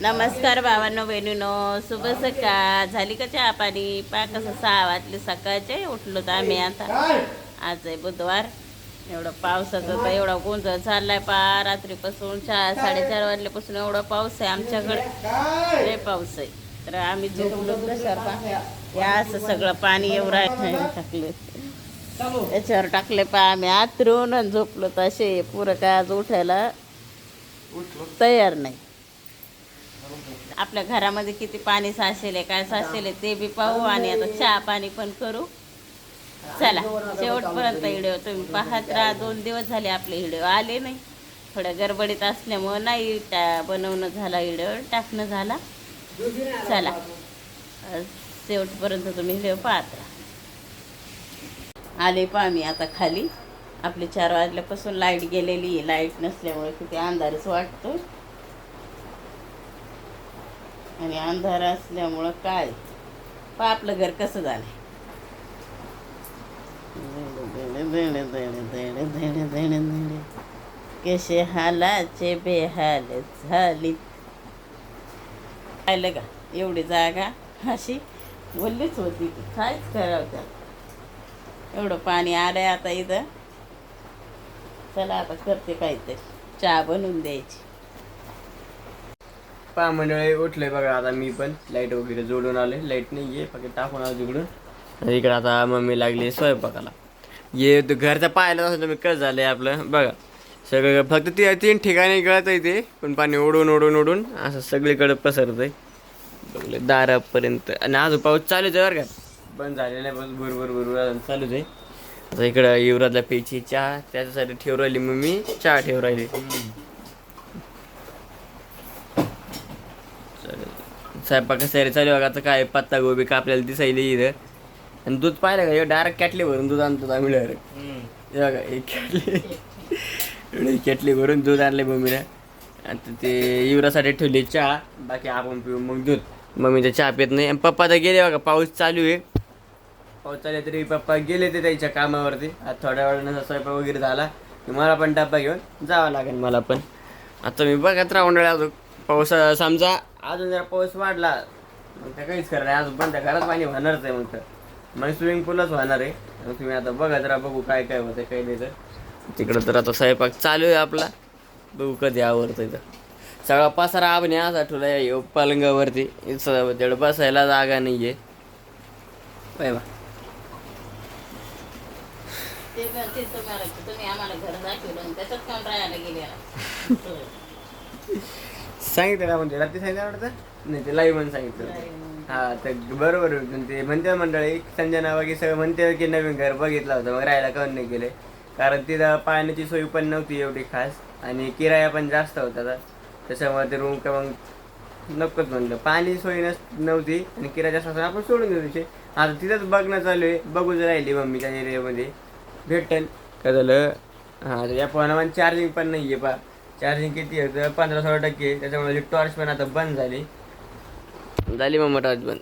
नमस्कार भावांनो बहिणीनो, शुभ सकाळ. झाली का चहा पाणी? पा कसं 6 वाजले सकाळचे. उठलो तर आम्ही आता. आज आहे बुधवार. एवढं पावसाचं तर एवढा गोंधळ चाललाय पा. रात्रीपासून 4:30 वाजल्यापासून एवढा पाऊस आहे आमच्याकडे. लय पाऊस आहे. तर आम्ही झोपलो कशावर पा. या असं सगळं पाणी एवढं टाकलं त्याच्यावर टाकले पा. आम्ही आतरून आणि झोपलो तर असे पुरं काय आज उठायला तयार नाही. आपल्या घरामध्ये किती पाणी साचेल काय साचेल ते बी पाहू आणि आता चहा पाणी पण करू. चला शेवटपर्यंत व्हिडिओ तुम्ही पाहत राहा. 2 दिवस झाले आपले व्हिडिओ आले नाही. थोड्या गडबडीत असल्यामुळं नाही बनवणं झाला, व्हिडिओ टाकणं झाला. चला शेवटपर्यंत तुम्ही व्हिडिओ पाहत राहा. आले पहा मी आता खाली. आपली 4 वाजल्यापासून लाईट गेलेली आहे. लाईट नसल्यामुळे किती अंधारच वाटतो आणि अंधार असल्यामुळं काय पा आपलं घर कसं झालं. कसे हालाचे बेहाल झाली. पाहिलं का एवढी जागा अशी बोललीच होती की कायच करावं त्याला. एवढं पाणी आलंय आता इथं. चला आता करते काहीतरी चहा बनवून द्यायची. पहा मंडळी उठले बघा. आता मी पण लाईट वगैरे जोडून आले. लाईट नाही आहे फक्त टाकून आलो तिकडून. आणि इकडे आता मम्मी लागली स्वयंपाकाला. ये घरचं पाहिलं असं तुम्ही कसं झालं आपलं बघा. सगळं फक्त 3 ठिकाणी गळत आहे ते, पण पाणी ओढून ओढून ओढून असं सगळीकडे पसरत आहे बघलं दारापर्यंत. आणि अजून पाऊस चालूच आहे बरं का, बंद झालेला आहे. बस भरभर भरभर चालूच आहे. आता इकडं युवराजला प्यायची चहा, त्याच्यासाठी ठेवू राहिली मम्मी चहा ठेवू राहिली. स्वयंपाक तयारी चालू बघा. आता काय पत्ता गोबी कापल्याला दिसायली इथं. आणि दूध पाहिलं का, डायरेक्ट कॅटली भरून दूध आणतो आम्ही डायरेक्ट. हे बघा एक कॅटली भरून दूध आणले मम्मीने. आता ते युवरासाठी ठेवली चहा, बाकी आपण पिऊ मग दूध. मम्मी तर चहा पित नाही. आणि पप्पा तर गेले बघा, पाऊस चालू आहे. पाऊस चालू आहे तरी पप्पा गेले ते त्याच्या कामावरती. आता थोड्या वेळानं स्वयंपाक वगैरे झाला की मला पण डब्बा घेऊन जावं लागेल मला पण. आता मी बघत राहून अजून पाऊस समजा अजून जरा पाऊस वाढला मग त्या काहीच करणार नाही. अजून पण त्या घरात पाणी होणारच आहे. मग स्विमिंग पूलच होणार आहे. मग तुम्ही आता बघत राहा, बघू काय काय होतं काही नाही. तर तिकडं तर आता स्वयंपाक चालू आहे आपला. बघू कधी आवडतं इथं. सगळा पसारा आपण असा ठेवला आहे पलंगावरती. तेवढं बसायला जागा नाही आहे. बाय बा तुम्ही आम्हाला घर दाखवलं त्याच्यात काम राहायला गेले. सांगितलं का म्हणजे रात्री सांगितलं वाटतं नाही, ते लाईव्ह म्हणून सांगितलं. हा तर बरोबर. ते म्हणते मंडळी संजना वगैरे सगळं म्हणते की नवीन घर बघितलं होतं मग राहायला काऊन नाही गेले. कारण तिथं पाण्याची सोय पण नव्हती एवढी खास आणि किराया पण जास्त होता. त्याच्यामुळे ते रूम का मग नकोच म्हणलं. पाणी सोय नव्हती आणि किराया जास्त असताना आपण सोडून देऊ विषय. आता तिथंच बघणं चालू आहे. बघूच राहिली मम्मीच्या एरियामध्ये भेटेल काय झालं. हां या फोनामध्ये चार्जिंग पण नाही आहे पा. चार्जिंग किती होतं 15-16%. त्याच्यामुळे टॉर्च पण आता बंद झाली मग टॉर्च बंद.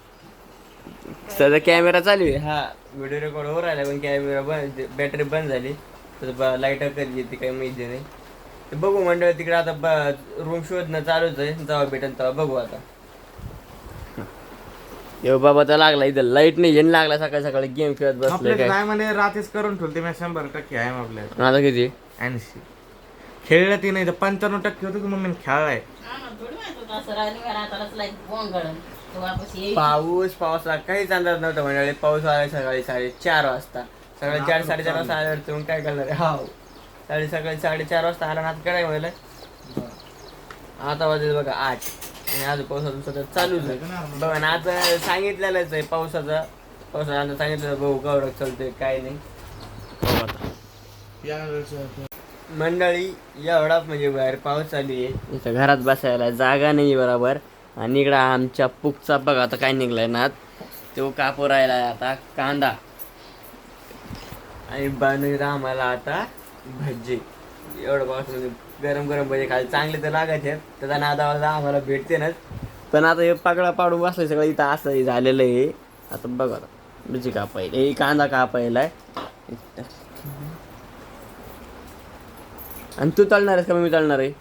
सध्या कॅमेरा चालू आहे. हा व्हिडिओ रेकॉर्ड हो राहिला पण कॅमेरा बंद, बॅटरी बंद झाली. तर लाईट कधी येते काही माहिती नाही. तर बघू मंडळ तिकडे आता रूम शोधणं चालूच आहे. जेव्हा भेटेल तेव्हा बघू. आता यो बाबा तर लागला इथं लाईट नाही येणं लागला. सकाळी सकाळी गेम खेळत बसले काय म्हणे रात्रीच करून ठेवते मी. 100% आहे आपल्या. आता किती 80 खेळलं ती नाही तर 95% होतं की मम्मीने खेळलाय. पावसाला काहीच अंदाज नव्हता म्हणजे. पाऊस आला सकाळी 4:30 वाजता. सकाळी 4-4:30 वाजता आल्यावर मग काय करणार. हा सकाळी 4:30 वाजता आला ना. आता काय म्हणलं आता वाजले बघा 8 आणि आज पावसाचं सतत चालूच आहे बघा ना. आता सांगितलेलंच आहे पावसाचा आता सांगितलं बघू कवडक चालतोय काय नाही. मंडळी एवढा म्हणजे बाहेर पाऊस चालू आहे. इथं घरात बसायला जागा नाही बरोबर. आणि इकडं आमच्या पुकचा बघा आता काय निघलाय ना. तो कापू राहिला आता कांदा आणि बनवून आम्हाला आता भजी. एवढं पाऊस गरम गरम भजी खायला चांगले तर लागायचे. त्याचा नादावाला आम्हाला भेटते ना. पण आता हे पगडा पाडून बसलं सगळं इथं असं झालेलं आहे. आता बघा आता भजी कापायला हे कांदा कापायला आहे. आणि तू तळणार आहेस का मी तळणार आहे.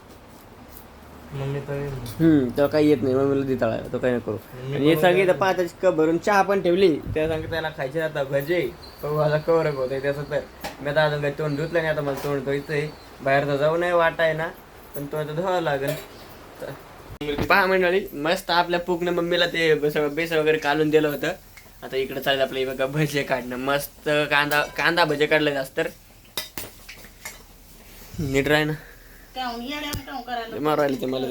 मम्मी तर तो काही येत नाही मम्मीला दे तळायला, तो काही नको करू. आणि हे सांगितलं पाच कप भरून चहा पण ठेवली, त्या सांगितलं त्याला खायचे आता भजे, माझा कवरक होतंय त्याचं. तर मी आता अजून काही तोंड धुतलं नाही, आता मला तोंड धुवायचंय. बाहेर तर जाऊ नाही वाटाय ना, पण तो आता धुवावं लागेल. पहा मंडळी, मस्त आपल्या पूकनं मम्मीला ते सगळं बेसन वगैरे काढून दिलं होतं. आता इकडे चालेल आपलं बघा भजे काढणं. मस्त कांदा भजे काढले जास्त तर नीट राह ना, मारू राहिले ते मला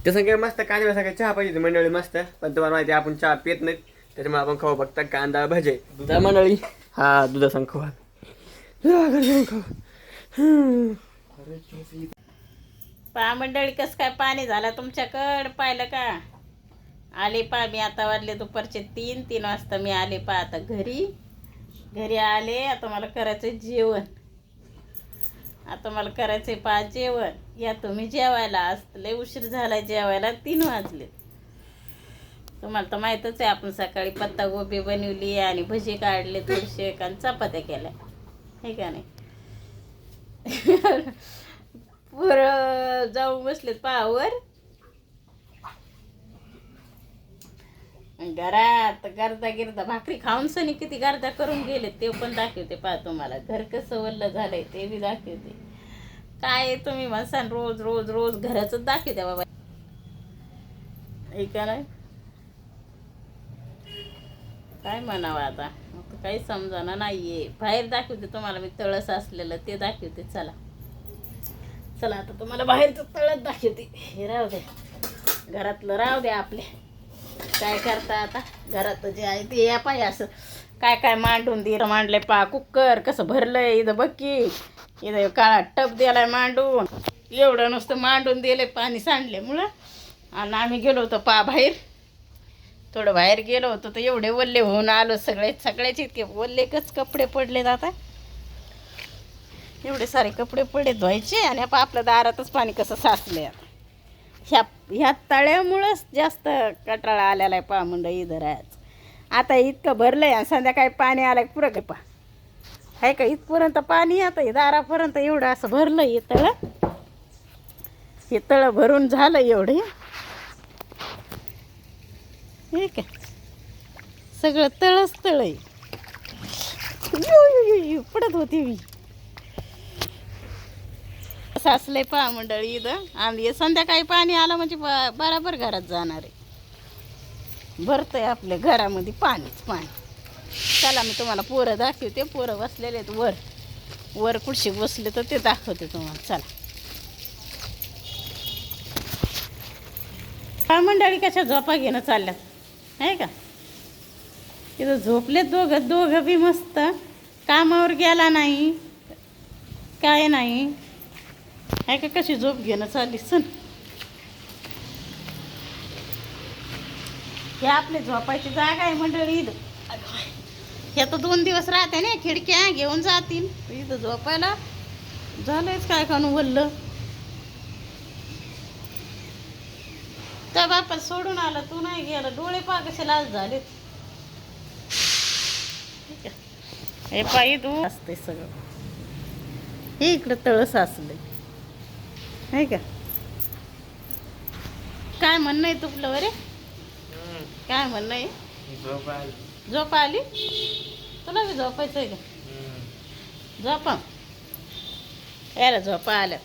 ते सगळं मस्त कांदा सगळं चहा पाहिजे मंडळी मस्त. पण तुम्हाला माहिती आपण चहा पित नाहीत, त्याच्यामुळे आपण खाऊ फक्त कांदा भजे. तर मंडळी हा दुधा संग खाऊ पहा मंडळी कसं काय पाणी झालं तुमच्याकडं, पाहिलं का? आले पहा मी, आता वाजले दुपारचे 3 वाजता मी आले पहा आता घरी आले. आता मला करायचं जेवण, आता मला करायचंय पहा जेवण. या तुम्ही जेवायला, आज लय उशीर झालाय जेवायला, 3 वाजले. तुम्हाला तर माहीतच आहे, आपण सकाळी पत्ता गोबी बनवली आणि भजी काढले थोडेसे आणि चपात्या केल्या, हे का नाही? पुरं जाऊन बसलेत पाहावर घरात. गर्दा भाकरी खाऊन सनी किती गर्दा करून गेले ते पण दाखवते पहा तुम्हाला. घर कसं वल्ल झालंय ते बी दाखवते. काय तुम्ही म्हणसान रोज रोज रोज घराच दाखवते बाबा, ऐका नाही काय म्हणावं आता काही समजाना नाहीये. बाहेर दाखवते तुम्हाला मी तळस असलेलं ते दाखवते. चला आता तुम्हाला बाहेरचं तळस दाखवते. हे राहू दे, घरातलं राहू दे आपले. काय करता आता, घरात जे आहे ते या पाय. असं काय काय मांडून मांडले पा. कुकर कसं भरलंय इथं बघ की, इथं काळा टप दिलाय मांडून. एवढं नुसतं मांडून दिले पाणी सांडल्यामुळं. आणि आम्ही गेलो होतो बाहेर, थोडं बाहेर गेलो होतो तर एवढे वल्ले होऊन आलो. सगळ्याचे इतके वल्लेकच कपडे पडलेत. आता एवढे सारे कपडे पडले धुवायचे. आणि आपल्या दारातच पाणी कसं साचले. आता ह्या तळ्यामुळंच जास्त कटाळा आलेला आहे पहा मंडळी इथं राहायचं. आता इतकं भरलंय आणि संध्याकाळी पाणी आलं पुरं काय पहा, आहे का? इथपर्यंत पाणी आता हे दारापर्यंत एवढं असं भरलं. हे तळं भरून झालं एवढे, हे का? सगळं तळच तळ आहे. पडत होती मी, साचलंय पहा मंडळी इथं. आणि संध्याकाळी पाणी आलं म्हणजे बराबर घरात जाणार आहे. भरतंय आपल्या घरामध्ये पाणीच पाणी. चला मी तुम्हाला पोरं दाखवते. पोरं बसलेले आहेत वर कुठशी बसले तर ते दाखवते तुम्हाला. चला पहा मंडळी कशा झोपा घेणं चालल्यात, आहे का? तिथं झोपलेत दोघं बी मस्त. कामावर गेला नाही काय नाही, आहे का? कशी झोप घेणं चालली. सण हे आपली झोपायची जागा आहे मंडळी. हे तर 2 दिवस राहते ना, खिडक्या घेऊन जातील इथं झोपायला. झालंयच काय कानू वल्ल. त्या बापा सोडून आला, तू नाही गेला. डोळे पा कसे लाल झालेत. हे पायी तू असते सगळं. हे इकडं तळस असलंय, आहे का? काय म्हणणं आहे तुपलं बरे? काय म्हणणं आहे? झोप आली तुला बी? झोपायचं आहे का? झोपा याला झोपा आल्या.